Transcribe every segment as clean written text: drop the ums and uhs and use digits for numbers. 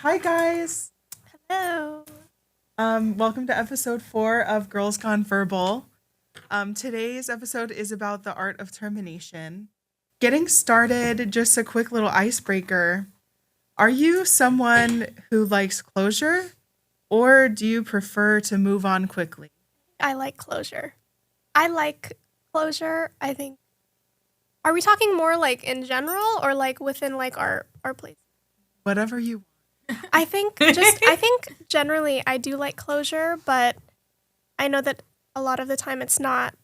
Hi guys. Hello. Welcome to episode 4 of Girls Gone Verbal. Today's episode is about the art of termination. Getting started, just a quick little icebreaker. Are you someone who likes closure, or do you prefer to move on quickly? I like closure. I think. Are we talking more like in general or like within like our place? Whatever you I think generally I do like closure, but I know that a lot of the time it's not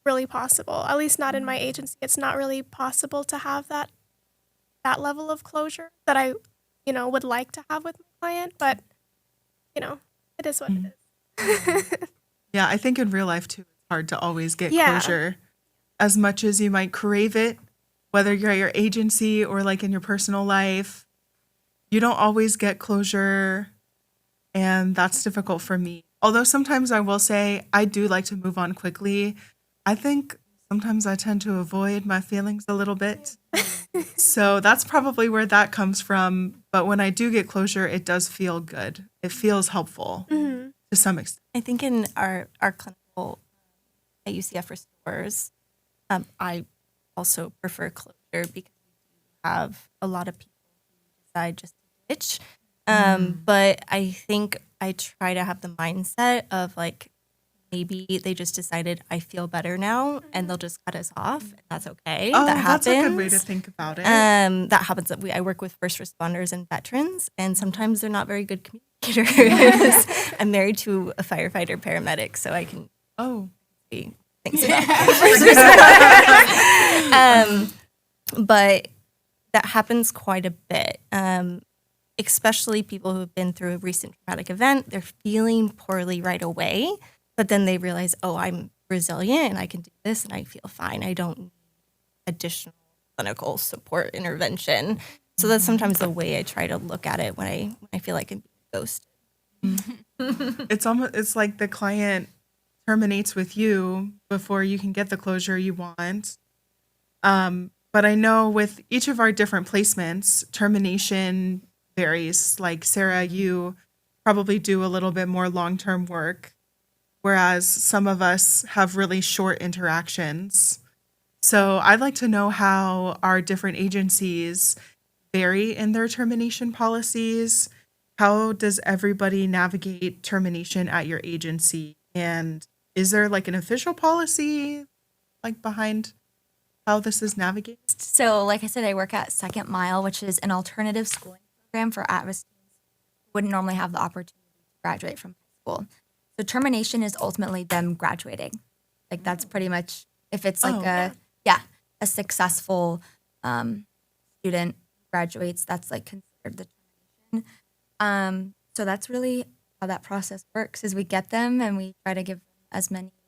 really possible. At least not in my agency. It's not really possible to have that level of closure that I, would like to have with my client, but it is what want. it is. Yeah, I think in real life too, it's hard to always get Yeah. closure as much as you might crave it, whether you're at your agency or like in your personal life. You don't always get closure, and that's difficult for me. Although sometimes I will say I do like to move on quickly. I think sometimes I tend to avoid my feelings a little bit. So that's probably where that comes from. But when I do get closure, it does feel good. It feels helpful Mhm. to some extent. I think in our clinical at UCF RESTORES, I also prefer closure because we have a lot of people who decide just to ditch. But I think I try to have the mindset of like maybe they just decided I feel better now and they'll just cut us off. And that's okay. Oh, that happens. that's a good way to think about it. That happens. I work with first responders and veterans, and sometimes they're not very good communicators. I'm married to a firefighter paramedic, so I can Oh, see things about first responders. But that happens quite a bit, especially people who have been through a recent traumatic event. They're feeling poorly right away, but then they realize, oh, I'm resilient and I can do this and I feel fine. I don't need additional clinical support intervention. So that's sometimes the way I try to look at it when I feel like I'm being ghosted. it's like the client terminates with you before you can get the closure you want. But I know with each of our different placements, termination varies. Like Sarah, you probably do a little bit more long-term work, whereas some of us have really short interactions. So I'd like to know how our different agencies vary in their termination policies. How does everybody navigate termination at your agency? And is there like an official policy like behind how this is navigated? So, like I said, I work at Second Mile, which is an alternative schooling program for at-risk students who wouldn't normally have the opportunity to graduate from high school. So, termination is ultimately them graduating. Like that's pretty much if it's like Oh. a successful student graduates, that's like considered the termination. So that's really how that process works. Is we get them and we try to give them as many resources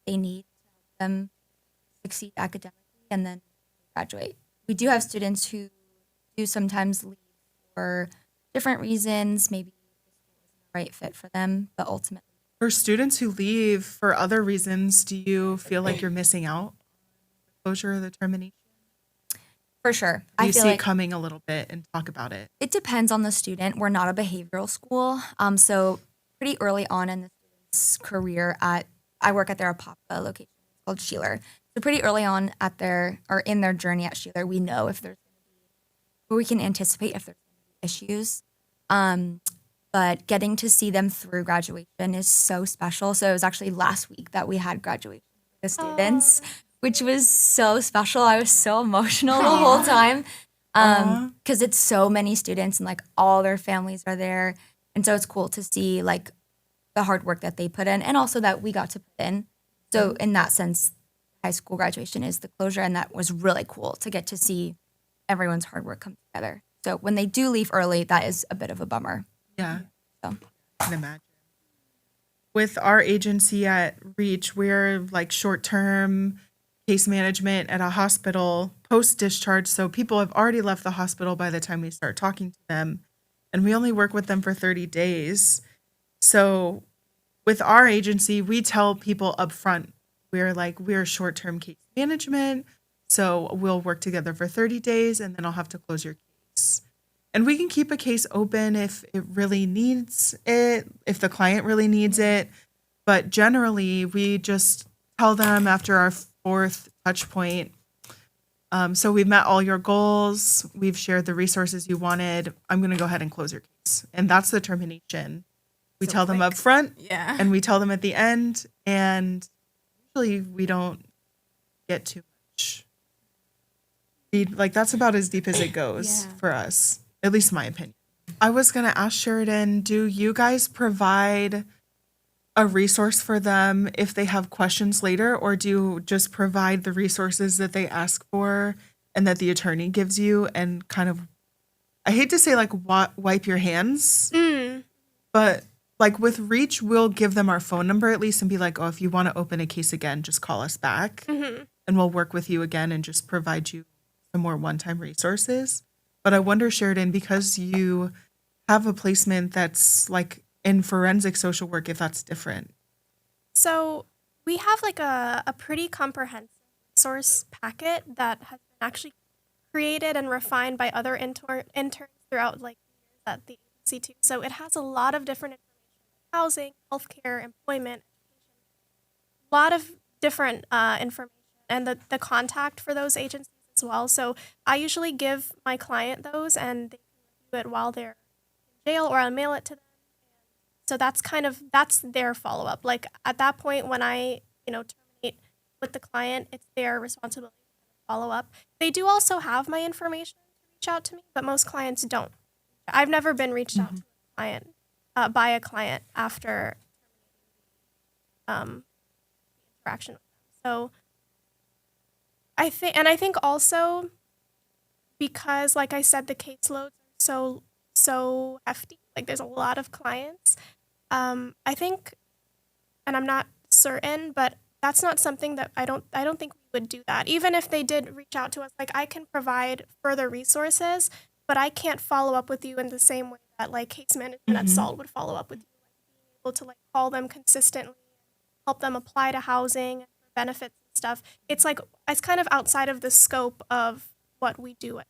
they need to help them succeed academically and then graduate. We do have students who do sometimes leave for different reasons, maybe the school isn't the right fit for them, but ultimately. For students who leave for other reasons, do you feel like you're missing out on the closure or the termination? For sure. Do I you feel see like it coming a little bit and talk about it? it depends on the student. We're not a behavioral school. So pretty early on in the student's career I work at their Apopka location. It's called Sheeler. So pretty early on in their journey at Sheeler, we know if there's going to be, or we can anticipate if there's going to be issues. But getting to see them through graduation is so special. So it was actually last week that we had graduation for the students, which was so special. I was so emotional the whole time because it's so many students and like all their families are there. And so it's cool to see like the hard work that they put in and also that we got to put in. So in that sense, high school graduation is the closure. And that was really cool to get to see everyone's hard work come together. So when they do leave early, that is a bit of a bummer. Yeah, So I can imagine. With our agency at Reach, we're like short-term case management at a hospital post-discharge. So people have already left the hospital by the time we start talking to them. And we only work with them for 30 days. So with our agency, we tell people up front, we're short-term case management. So we'll work together for 30 days and then I'll have to close your case. And we can keep a case open if it really needs it, if the client really needs it. But generally, we just tell them after our fourth touch point, so we've met all your goals, we've shared the resources you wanted, I'm going to go ahead and close your case. And that's the termination. We tell them up front Yeah. and we tell them at the end. And usually we don't get too much. Like, that's about as deep as it goes for us, at least my opinion. I was going to ask Sheridan, do you guys provide a resource for them if they have questions later, or do you just provide the resources that they ask for and that the attorney gives you and kind of, I hate to say like wipe your hands, but like with Reach, we'll give them our phone number at least and be like, oh, if you want to open a case again, just call us back and we'll work with you again and just provide you some more one-time resources. But I wonder, Sheridan, because you have a placement that's like in forensic social work, if that's different. So we have like a pretty comprehensive resource packet that has been actually created and refined by other interns throughout like years at the agency too. So it has a lot of different information, housing, healthcare, employment, education, a lot of different information, and the contact for those agencies as well. So I usually give my client those, and they can review it while they're in jail, or I'll mail it to them. So that's their follow-up. Like at that point when I, terminate with the client, it's their responsibility to follow up. They do also have my information to reach out to me, but most clients don't. I've never been reached out to a client by a client after the interaction with them. So I think also because, like I said, the caseloads are so hefty. Like there's a lot of clients. I think, and I'm not certain, but that's not something that I don't think we would do that. Even if they did reach out to us, like I can provide further resources, but I can't follow up with you in the same way that like case management at SALT would follow up with you, like being able to like call them consistently, help them apply to housing and for benefits and stuff. It's kind of outside of the scope of what we do at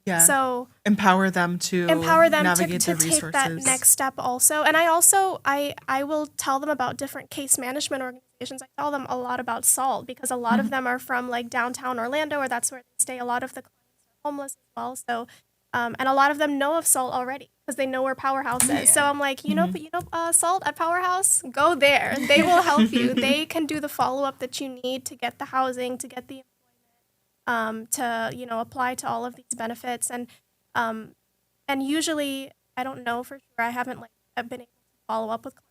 Yeah. So empower them to navigate to the take resources. that next step also. And I will tell them about different case management organizations. I tell them a lot about SALT because a lot of them are from like downtown Orlando, or that's where they stay. A lot of the clients are homeless as well. So and a lot of them know of SALT already because they know where Powerhouse is. So I'm like, SALT at Powerhouse, go there. They will help you. They can do the follow-up that you need to get the housing, to get the to apply to all of these benefits, and usually I don't know for sure. I haven't I've been able to follow up with clients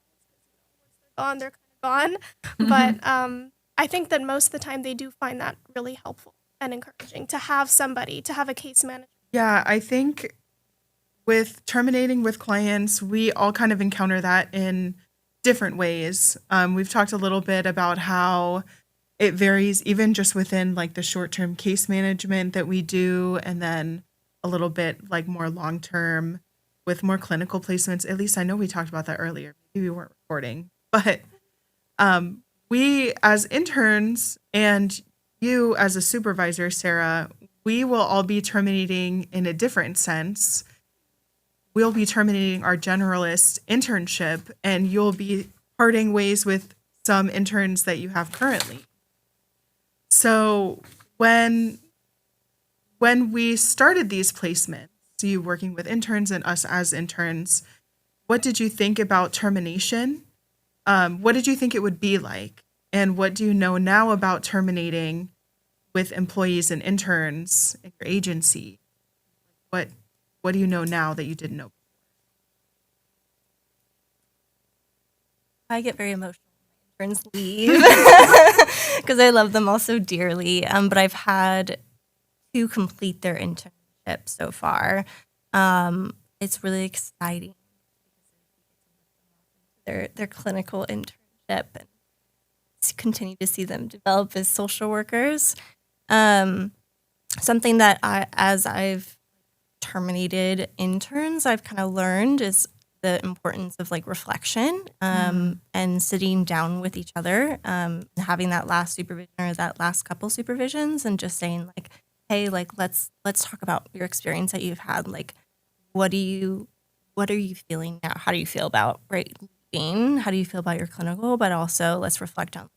because once they're kind of gone. But I think that most of the time they do find that really helpful and encouraging to have somebody, to have a case manager. Yeah, I think with terminating with clients, we all kind of encounter that in different ways. We've talked a little bit about how it varies even just within like the short-term case management that we do, and then a little bit like more long-term with more clinical placements. At least I know we talked about that earlier. Maybe we weren't recording, but we as interns and you as a supervisor, Sarah, we will all be terminating in a different sense. We'll be terminating our generalist internship, and you'll be parting ways with some interns that you have currently. So when we started these placements, you working with interns and us as interns, what did you think about termination? What did you think it would be like? And what do you know now about terminating with employees and interns in your agency? What do you know now that you didn't know before? I get very emotional when my interns leave because I love them all so dearly. But I've had 2 complete their internship so far. It's really exciting because their clinical internship and to continue to see them develop as social workers. Something that as I've terminated interns, I've kind of learned is the importance of like reflection and sitting down with each other, having that last supervision or that last couple supervisions and just saying like, hey, like let's talk about your experience that you've had. Like what are you feeling now? How do you feel about leaving? How do you feel about your clinical? But also let's reflect on what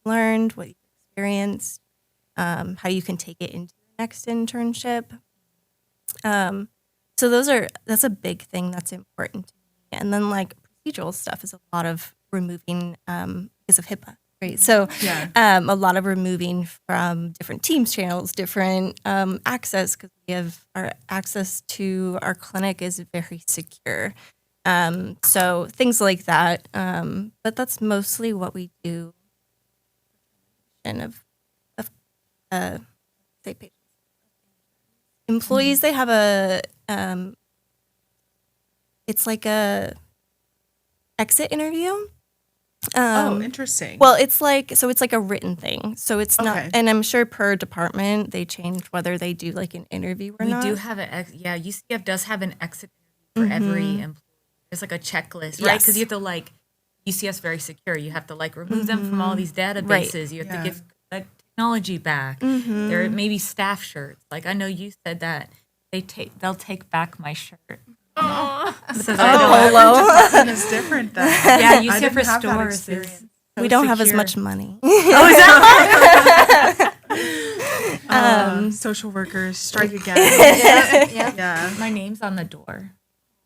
you learned, what you experienced, how you can take it into your next internship. So that's a big thing that's important to me. And then like procedural stuff is a lot of removing because of HIPAA, right? So Yeah. a lot of removing from different Teams channels, different access, because we have our access to our clinic is very secure. So things like that. But that's mostly what we do. And of say patients. Employees, they have a it's like a exit interview. Interesting. Well, it's like a written thing. So it's Okay. not, and I'm sure per department they change whether they do like an interview or We not. do have UCF does have an exit for every employee. There's like a checklist, right? Because Yes. you have to like, UCF's very secure. You have to like remove them from all these databases. Right. You have Yeah. to give that technology back. There may be staff shirts. Like I know you said that they'll take back my shirt. Says I don't- Polo. Department is different then. Yeah, I UCF didn't have that RESTORES experience. is We don't have as much money. Social workers strike again. Yeah. Yeah. My name's on the door.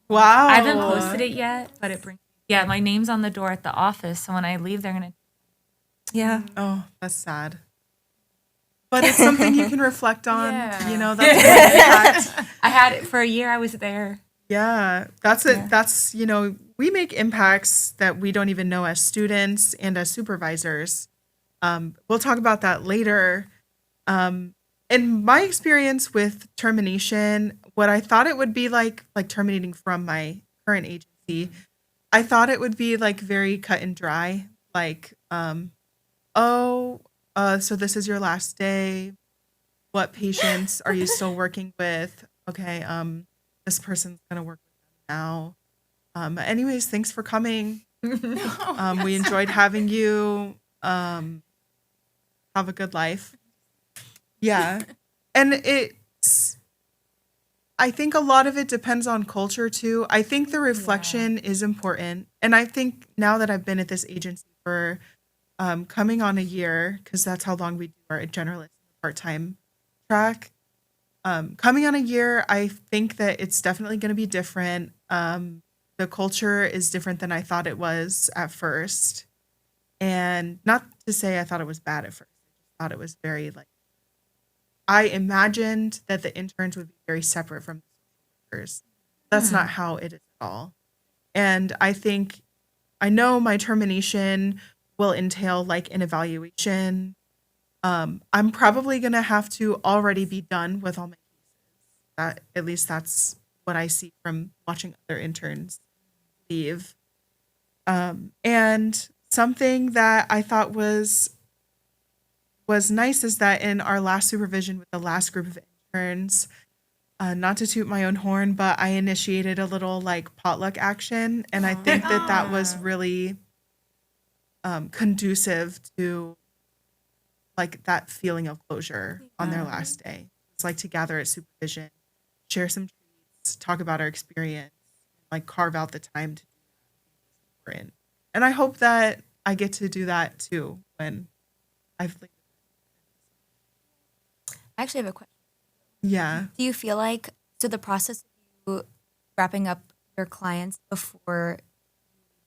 Wow. I haven't posted it yet, but it brings. Yeah, my name's on the door at the office. So when I leave, they're gonna. Yeah. Oh, that's sad. But it's something you can reflect on. Yeah. You know, that's a big impact. I had it for a year. I was there. Yeah. That's it. That's, you know, we make impacts that we don't even know as students and as supervisors. We'll talk about that later. In my experience with termination, what I thought it would be like terminating from my current agency, I thought it would be like very cut and dry. Like, so this is your last day. What patients are you still working with? Okay, this person's gonna work with them now. Anyways, thanks for coming. We enjoyed having you. Have a good life. Yeah. And I think a lot of it depends on culture too. I think the reflection is important. And I think now that I've been at this agency for coming on a year, because that's how long we do our generalist part-time track. Coming on a year, I think that it's definitely going to be different. The culture is different than I thought it was at first. And not to say I thought it was bad at first. I thought it was very I imagined that the interns would be very separate from the social workers. That's not how it is at all. And I know my termination will entail like an evaluation. I'm probably going to have to already be done with all my cases. At least that's what I see from watching other interns leave. And something that I thought was nice is that in our last supervision with the last group of interns, not to toot my own horn, but I initiated a little like potluck action. And I think that was really conducive to like that feeling of closure on their last day. It's like to gather at supervision, share some treats, talk about our experience, like carve out the time to do that. Important. And I hope that I get to do that too when I've I actually have a question. yeah. Do you feel like the process of you wrapping up your clients before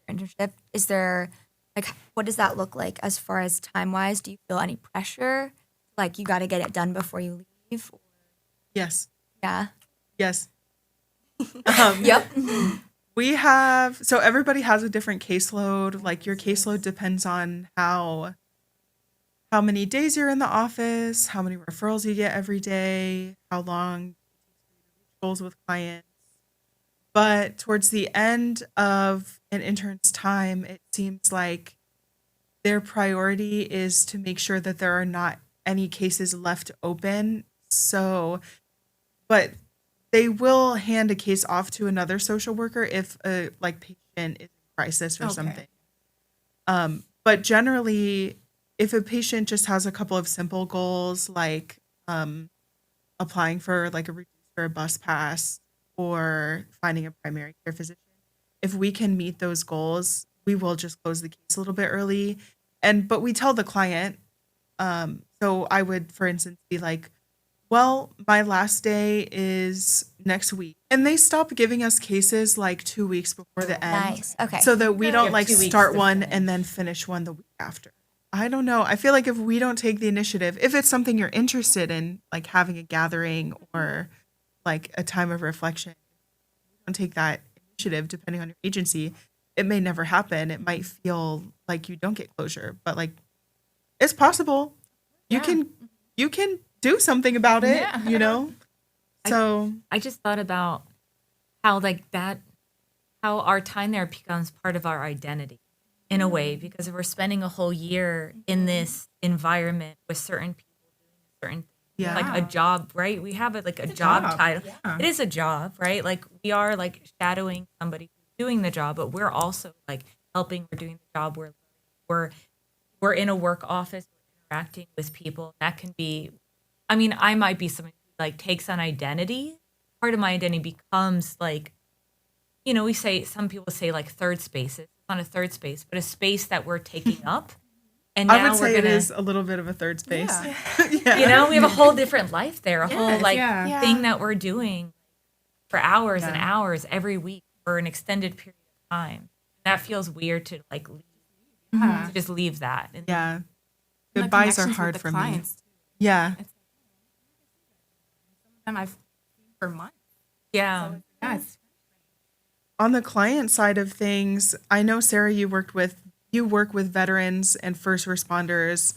your internship, is there what does that look like as far as time wise? Do you feel any pressure? Like you got to get it done before you leave? Yes. Yeah. Yes. Yep. So everybody has a different caseload. Like your caseload depends on how many days you're in the office, how many referrals you get every day, how long it takes you to reach goals with clients. But towards the end of an intern's time, it seems like their priority is to make sure that there are not any cases left open. But they will hand a case off to another social worker if a patient is in crisis or something. But generally, if a patient just has a couple of simple goals like applying for like a reduced or a bus pass or finding a primary care physician. If we can meet those goals, we will just close the case a little bit early. But we tell the client, so I would, for instance, be like, well, my last day is next week. And they stop giving us cases like 2 weeks before the end. Nice. Okay. So that we don't have like 2 weeks start to one finish. and then finish one the week after. I don't know. I feel like if we don't take the initiative, if it's something you're interested in, like having a gathering or like a time of reflection, don't take that initiative depending on your agency, it may never happen. It might feel like you don't get closure, but like it's possible. You can do something about it, you know? So I just thought about how like that, how our time there becomes part of our identity in a way, because we're spending a whole year in this environment with certain people doing certain things, like a job, right? We have like a job title. Yeah. It is a job, right? Like we are like shadowing somebody who's doing the job, but we're also like helping. We're doing the job. We're in a work office. We're interacting with people. That can be. I mean, I might be someone who like takes on identity. Part of my identity becomes like, you know, some people say like third spaces. It's not a third space, but a space that we're taking up. And now I would say we're it gonna, is a little bit of a third space. you know, we have a whole different life there, a whole like Yeah. thing that we're doing for hours and hours every week for an extended period of time. That feels weird to like leave, to just leave that. And Yeah. The Goodbyes are connections with hard the for me. clients, too. Yeah. Some I've seen for months. yeah. Yeah, it's On the client side of things, I know Sarah, you work with veterans and first responders,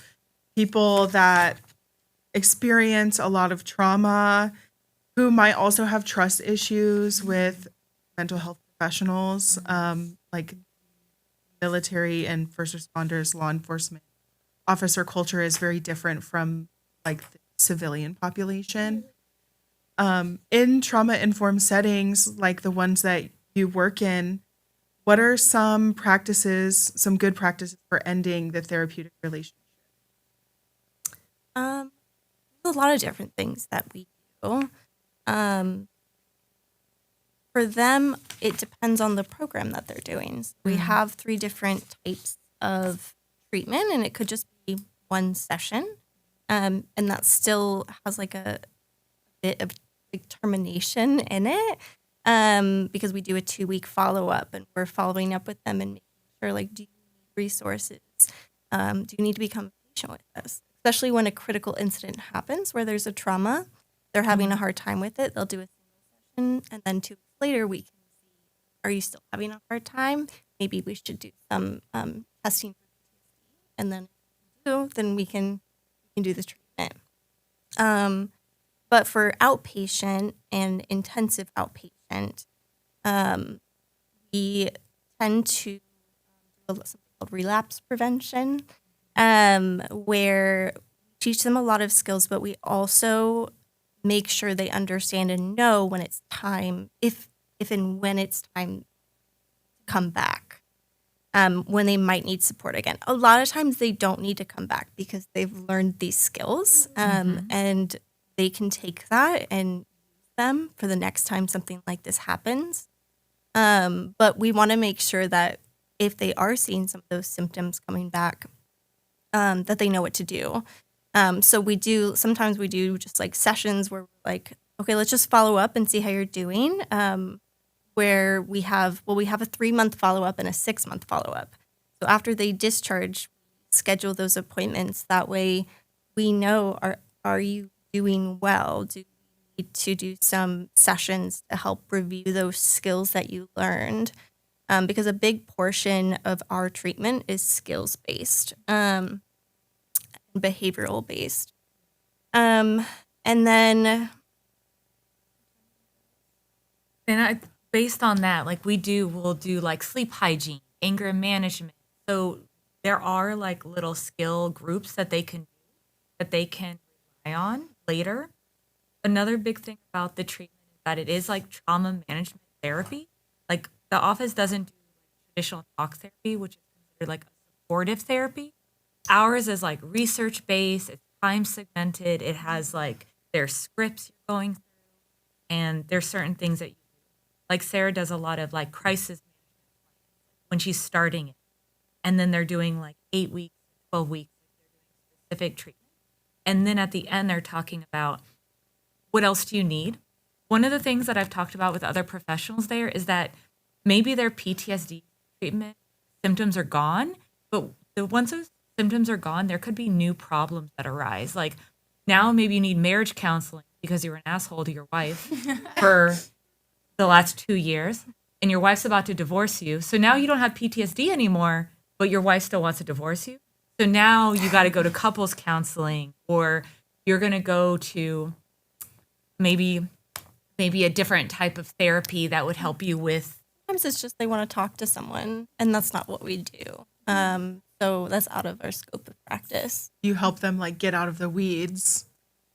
people that experience a lot of trauma, who might also have trust issues with mental health professionals, like military and first responders, law enforcement. Officer culture is very different from like the civilian population. In trauma-informed settings, like the ones that you work in, what are some good practices for ending the therapeutic relationship? There's a lot of different things that we do. For them, it depends on the program that they're doing. So we have 3 different types of treatment, and it could just be one session. And that still has like a bit of like termination in it, because we do a 2-week follow-up, and we're following up with them and making sure, like, do you need resources? Do you need to become a patient with us? Especially when a critical incident happens where there's a trauma, they're having a hard time with it. They'll do a single session, and then 2 weeks later, we can see, are you still having a hard time? Maybe we should do some testing for PTSD, and then if we do, then we can do the treatment. But for outpatient and intensive outpatient, we tend to do something called relapse prevention, where we teach them a lot of skills, but we also make sure they understand and know when it's time, if and when it's time to come back, when they might need support again. A lot of times they don't need to come back because they've learned these skills, and they can take that and use them for the next time something like this happens. But we want to make sure that if they are seeing some of those symptoms coming back, that they know what to do. So sometimes we do just like sessions where we're like, okay, let's just follow up and see how you're doing. Where we have a 3-month follow-up and a 6-month follow-up. So after they discharge, schedule those appointments. That way we know, are you doing well? Do you need to do some sessions to help review those skills that you learned? Because a big portion of our treatment is skills-based, behavioral-based. And then... Based on that, like we'll do like sleep hygiene, anger management. So there are like little skill groups that they can rely on later. Another big thing about the treatment is that it is like trauma management therapy. Like the office doesn't do like traditional talk therapy, which is considered like a supportive therapy. Ours is like research based, it's time segmented, it has like there's scripts you're going through, and there's certain things that you Like Sarah does a lot of like crisis management when she's starting it. And then they're doing like 8 weeks, 12 weeks, specific treatment. And then at the end, they're talking about what else do you need? One of the things that I've talked about with other professionals there is that maybe their PTSD treatment symptoms are gone, but once those symptoms are gone, there could be new problems that arise. Like now, maybe you need marriage counseling because you were an asshole to your wife for the last 2 years, and your wife's about to divorce you. So now you don't have PTSD anymore, but your wife still wants to divorce you. So now you got to go to couples counseling, or you're going to go to maybe a different type of therapy that would help you with. Sometimes it's just they want to talk to someone, and that's not what we do. So that's out of our scope of practice. You help them like get out of the weeds.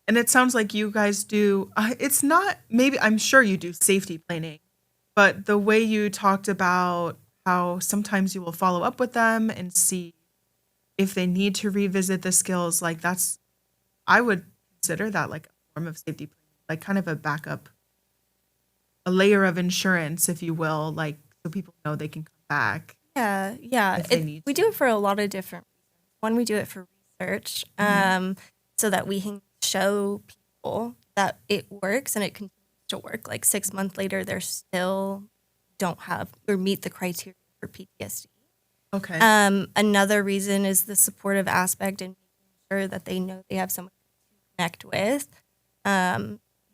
And it sounds like you guys do, it's not, maybe, I'm sure you do safety planning, but the way you talked about how sometimes you will follow up with them and see if they need to revisit the skills, like that's, I would consider that like a form of safety planning, like kind of a backup, a layer of insurance, if you will, like so people know they can come back. Yeah. If they need We do it for a lot of different reasons. One, we do it for research, so that we can show people that it works and it continues to work. Like 6 months later, they're still don't have or meet the criteria for PTSD. Okay. Another reason is the supportive aspect and making sure that they know they have someone to connect with.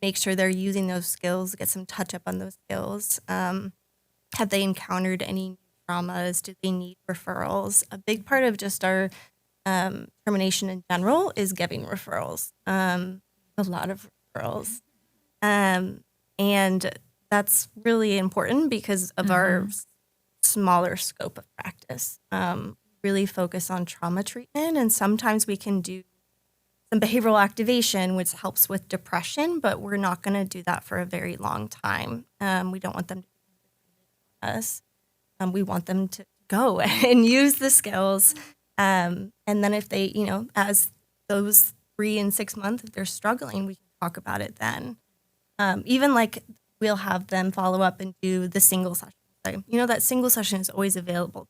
Make sure they're using those skills, get some touch up on those skills. Have they encountered any traumas? Do they need referrals? A big part of just our termination in general is giving referrals. A lot of referrals. And that's really important because of our smaller scope of practice. Really focus on trauma treatment, and sometimes we can do some behavioral activation, which helps with depression, but we're not going to do that for a very long time. We don't want them to be us. We want them to go and use the skills. And then if they, as those 3 and 6 months, if they're struggling, we can talk about it then. Even like we'll have them follow up and do the single session. So, that single session is always available.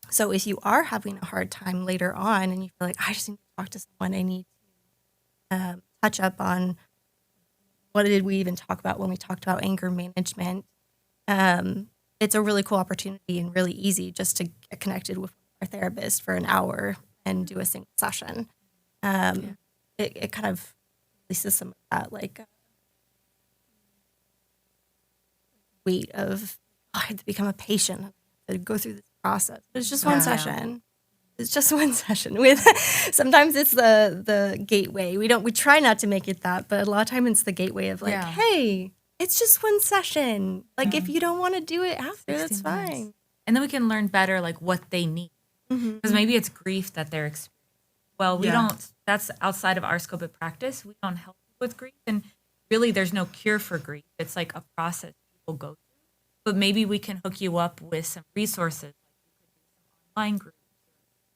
So if you are having a hard time later on and you feel like, I just need to talk to someone, I need to touch up on what did we even talk about when we talked about anger management. It's a really cool opportunity and really easy just to get connected with our therapist for an hour and do a single session. It kind of releases some of that weight of, I had to become a patient, I had to go through this process. It's just one session. It's just one session. Sometimes it's the gateway. We try not to make it that, but a lot of times it's the gateway of hey, it's just one session. Like if you don't want to do it after, that's fine. And then we can learn better like what they need. Because maybe it's grief that they're experiencing. Well, we don't, that's outside of our scope of practice. We don't help with grief. And really there's no cure for grief. It's like a process people go through. But maybe we can hook you up with some resources. Like you could do some online groups.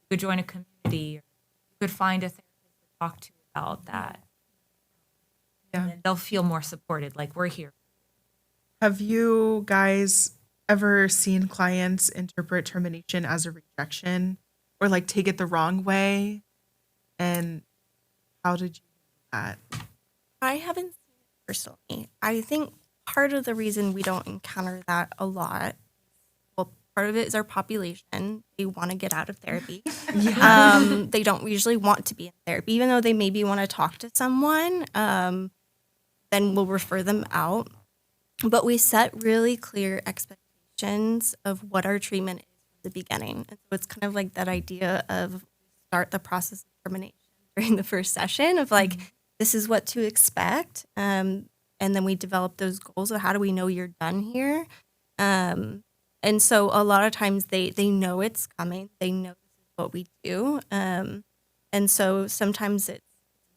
You could join a community. Or you could find a therapist to talk to about that. And then they'll feel more supported. Like we're here. Have you guys ever seen clients interpret termination as a rejection or like take it the wrong way? And how did you do that? I haven't seen it personally. I think part of the reason we don't encounter that a lot, well, part of it is our population. They want to get out of therapy. They don't usually want to be in therapy, even though they maybe want to talk to someone. Then we'll refer them out. But we set really clear expectations of what our treatment is from the beginning. And so it's kind of like that idea of start the process of termination during the first session of this is what to expect. And then we develop those goals of how do we know you're done here. And so a lot of times they know it's coming. They know this is what we do. And so sometimes it's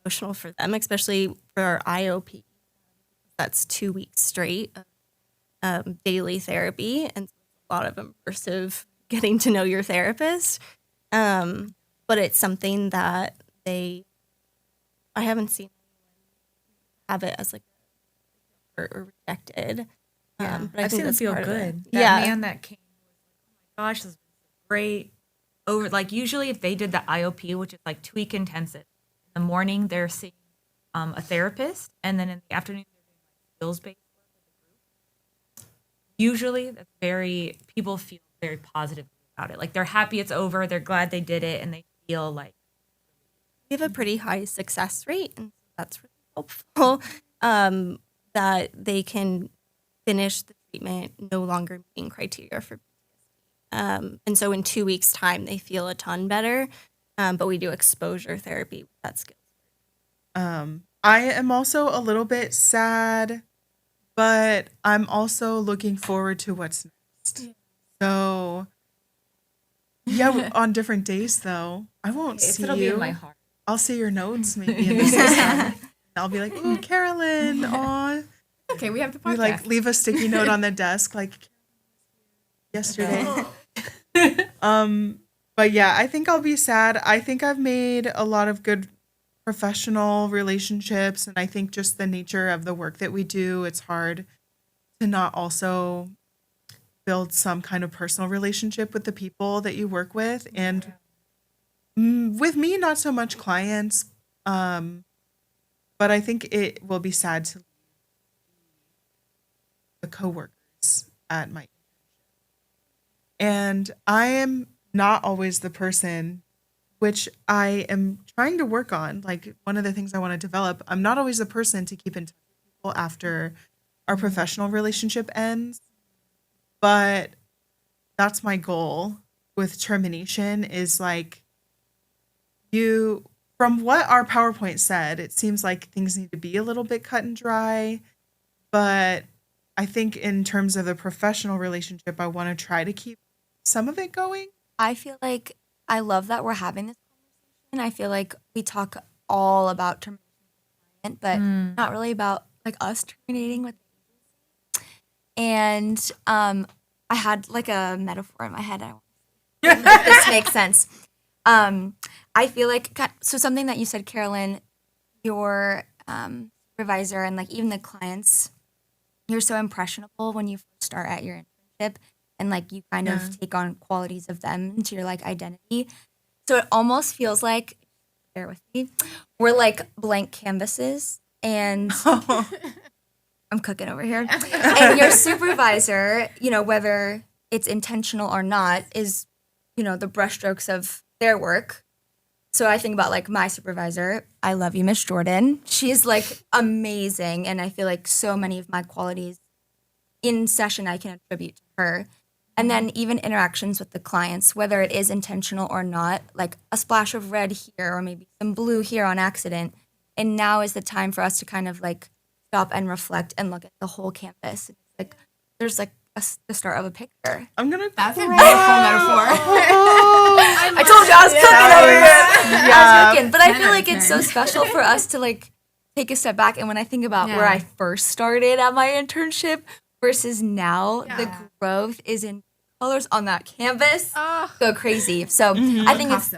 emotional for them, especially for our IOP. That's 2 weeks straight of daily therapy. And so it's a lot of immersive getting to know your therapist. But it's something that I haven't seen anyone have it as or rejected. But I I've think seen them that's feel part of it. good. That Yeah. man that came was like, oh my gosh, this is great. Over like usually if they did the IOP, which is like 2-week intensive, in the morning they're seeing a therapist, and then in the afternoon they're doing like skills based work with a group. Usually that's people feel very positive about it. Like they're happy it's over, they're glad they did it, and they feel like We have a pretty high success rate, and that's really helpful. That they can finish the treatment no longer meeting criteria for PTSD. And so in 2 weeks' time, they feel a ton better. But we do exposure therapy with that skill. I am also a little bit sad, but I'm also looking forward to what's next. So, yeah, on different days though, I won't see it'll you. be in my heart. I'll see your notes maybe in the system. I'll be like, "Ooh, Carolyn, aw." Okay, we have the We podcast. like leave a sticky note on the desk like yesterday. But yeah, I think I'll be sad. I think I've made a lot of good professional relationships, and I think just the nature of the work that we do, it's hard to not also build some kind of personal relationship with the people that you work with, and with me, not so much clients. But I think it will be sad to leave the coworkers at my internship. And I am not always the person, which I am trying to work on. Like one of the things I want to develop, I'm not always the person to keep in touch with people after our professional relationship ends. But that's my goal with termination is like from what our PowerPoint said, it seems like things need to be a little bit cut and dry. But I think in terms of the professional relationship, I want to try to keep some of it going. I feel like I love that we're having this conversation. I feel like we talk all about termination with the client, but not really about like us terminating with the agency. And I had like a metaphor in my head. If this makes sense. I feel like so something that you said, Carolyn, your supervisor and like even the clients, you're so impressionable when you first start at your internship, and like you kind of take on qualities of them into your like identity. So it almost feels like, bear with me, we're like blank canvases, and I'm cooking over here. And your supervisor, whether it's intentional or not, is, the brushstrokes of their work. So I think about like my supervisor. I love you, Miss Jordan. She's like amazing. And I feel like so many of my qualities in session I can attribute to her. And then even interactions with the clients, whether it is intentional or not, like a splash of red here or maybe some blue here on accident. And now is the time for us to kind of like stop and reflect and look at the whole campus. It's like there's like the start of a picture. I'm gonna. That's a beautiful metaphor. I told you I was cooking over here. I was cooking. But I 10 feel out like of it's 10. so special for us to like take a step back. And when I think about where I first started at my internship versus now, the growth is in colors on that canvas. Go crazy. So I think it's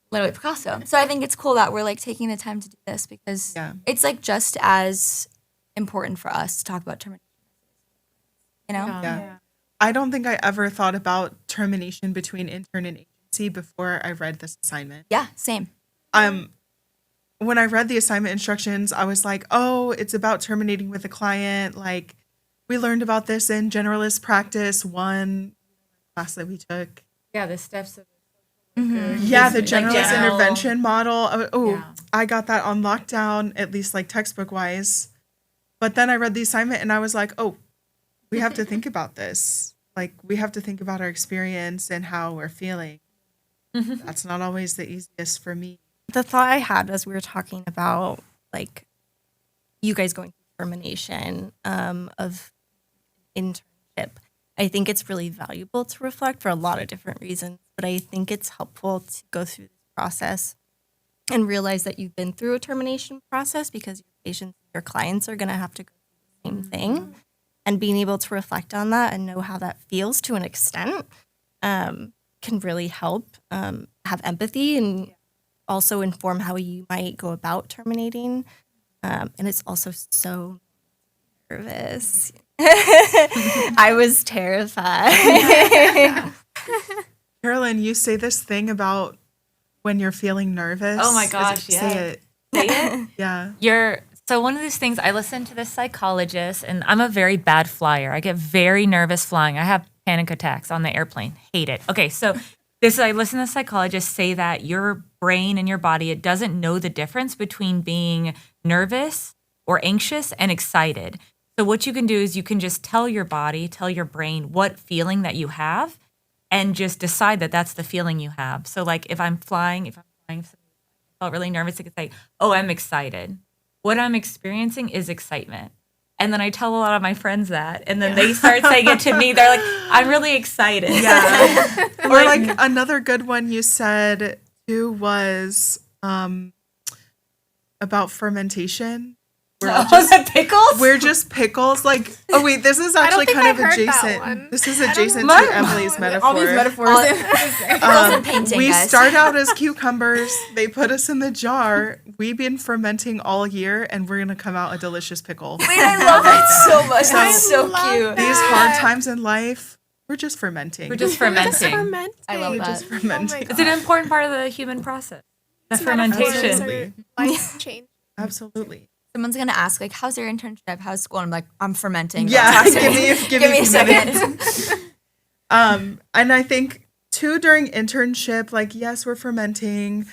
literally Picasso. So I think it's cool that we're like taking the time to do this because it's like just as important for us to talk about termination. Yeah. I don't think I ever thought about termination between intern and agency before I read this assignment. Yeah, same. When I read the assignment instructions, I was like, oh, it's about terminating with a client. Like, we learned about this in generalist practice 1 class that we took. Yeah, the steps of Yeah, the generalist general- intervention model. Yeah. I got that on lockdown, at least like textbook wise. But then I read the assignment and I was like, oh, we have to think about this. Like, we have to think about our experience and how we're feeling. That's not always the easiest for me. The thought I had as we were talking about like you guys going through termination of internship, I think it's really valuable to reflect for a lot of different reasons. But I think it's helpful to go through this process and realize that you've been through a termination process because your patients, your clients are going to have to go through the same thing. And being able to reflect on that and know how that feels to an extent can really help have empathy and also inform how you might go about terminating. And it's also so nervous. I was terrified. Carolyn, you say this thing about when you're feeling nervous. Oh my Is gosh, it, yeah. Say it. Say it. Yeah. So one of these things, I listen to this psychologist, and I'm a very bad flyer. I get very nervous flying. I have panic attacks on the airplane. Hate it. Okay, so I listen to a psychologist say that your brain and your body, it doesn't know the difference between being nervous or anxious and excited. So what you can do is you can just tell your body, tell your brain what feeling that you have, and just decide that that's the feeling you have. So like if I'm flying, if I felt really nervous, I could say, oh, I'm excited. What I'm experiencing is excitement. And then I tell a lot of my friends that, and then they start saying it to me. They're like, I'm really excited. Yeah. Or like another good one you said too was about fermentation. The pickles? We're just pickles. Like, oh wait, this is actually think kind I've of heard that adjacent. one. This is I don't adjacent know. to Emily's metaphor. All these metaphors. Pickles and painting, We guys. start out as cucumbers. They put us in the jar. We've been fermenting all year, and we're gonna come out a delicious pickle. Wait, I love that so much. That's so love cute. These hard times in life, we're just fermenting. We're just Just fermenting. fermenting. I love that. Just fermenting. It's an important part of the human process. The Metaphors fermentation. are life change. Absolutely. Someone's gonna ask, like, how's your internship? How's school? And I'm like, I'm fermenting. Yeah, Don't talk to give me me a a second. second. And I think too during internship, like yes, we're fermenting,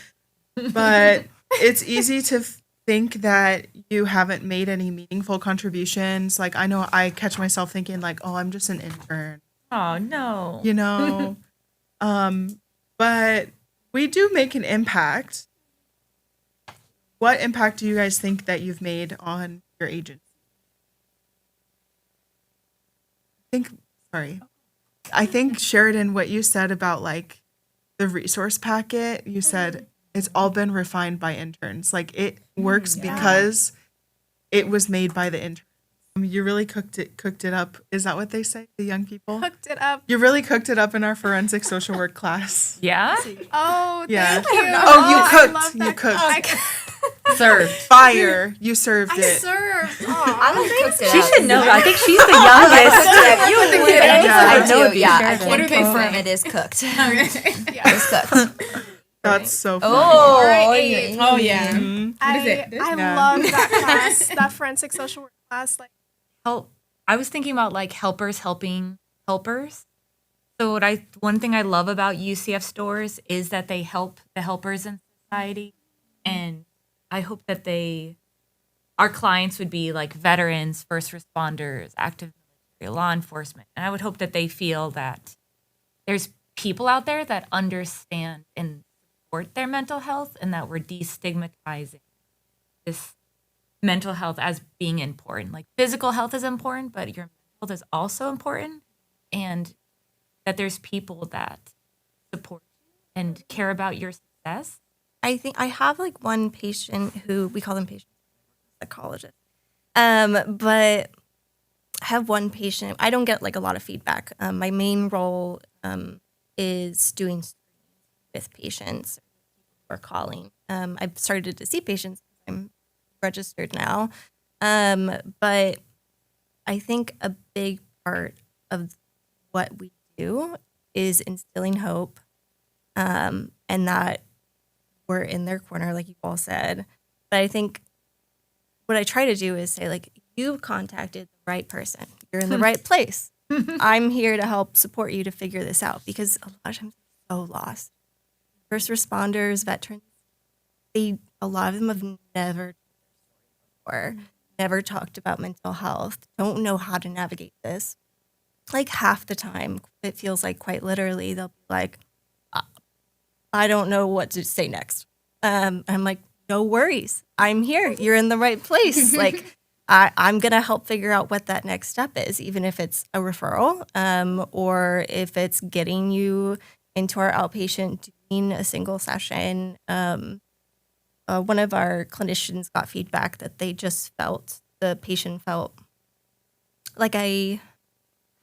but it's easy to think that you haven't made any meaningful contributions. Like I know I catch myself thinking like, oh, I'm just an intern, Oh, no. you know. But we do make an impact. What impact do you guys think that you've made on your agency? I think Sheridan, what you said about like the resource packet, you said it's all been refined by interns. Like it works because it was made by the interns. You really cooked it up. Is that what they say, the young people? Hooked it up. You really cooked it up in our forensic social work class. Yeah? Oh, Yeah. thank you. Oh, you I cooked. love You that. cooked. Served. Fire. You served I it. served. I like cooked it She up. should know. I think she's the youngest. You would think Yeah. I do. Yeah, I What can do they confirm say? it is cooked. Yeah. It's cooked. That's so funny. Oh, Or yeah. eight. Oh yeah. Mhm. I is it? This? I Yeah. love that class, that forensic social work class. Like, Help. I was thinking about like helpers helping helpers. So one thing I love about UCF stores is that they help the helpers in society, and I hope that our clients would be like veterans, first responders, active military, law enforcement, and I would hope that they feel that there's people out there that understand and support their mental health, and that we're destigmatizing this mental health as being important. Like physical health is important, but your mental health is also important, and that there's people that support you and care about your success. I think I have like one patient who we call them patients, psychologist. But I have one patient. I don't get like a lot of feedback. My main role is doing screenings with patients or calling. I've started to see patients. I'm registered now. But I think a big part of what we do is instilling hope, and that we're in their corner, like you all said. But I think what I try to do is say, like, you contacted the right person. You're in the right place. I'm here to help support you to figure this out, because a lot of times they're so lost. First responders, veterans, a lot of them have never or never talked about mental health, don't know how to navigate this. Like half the time, it feels like quite literally, they'll be like, I don't know what to say next. I'm like, no worries. I'm here. You're in the right place. Like, I'm going to help figure out what that next step is, even if it's a referral, or if it's getting you into our outpatient doing a single session. One of our clinicians got feedback that the patient felt like I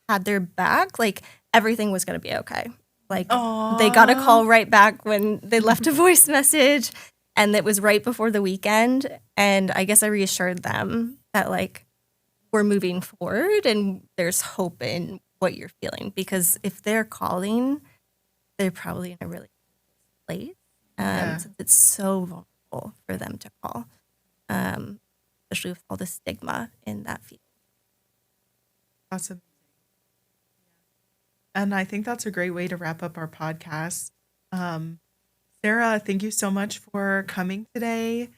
had their back, like everything was going to be okay. Like they got a call right back when they left a voice message, and it was right before the weekend. And I guess I reassured them that like we're moving forward and there's hope in what you're feeling. Because if they're calling, they're probably in a really good place. Since it's so vulnerable for them to call, especially with all the stigma in that field. That's amazing. And I think that's a great way to wrap up our podcast. Sarah, thank you so much for coming today.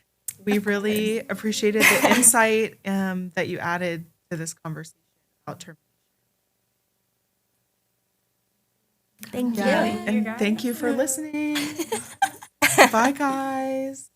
We really appreciated the insight that you added to this conversation about termination. Thank you. And thank you for listening. Bye, guys.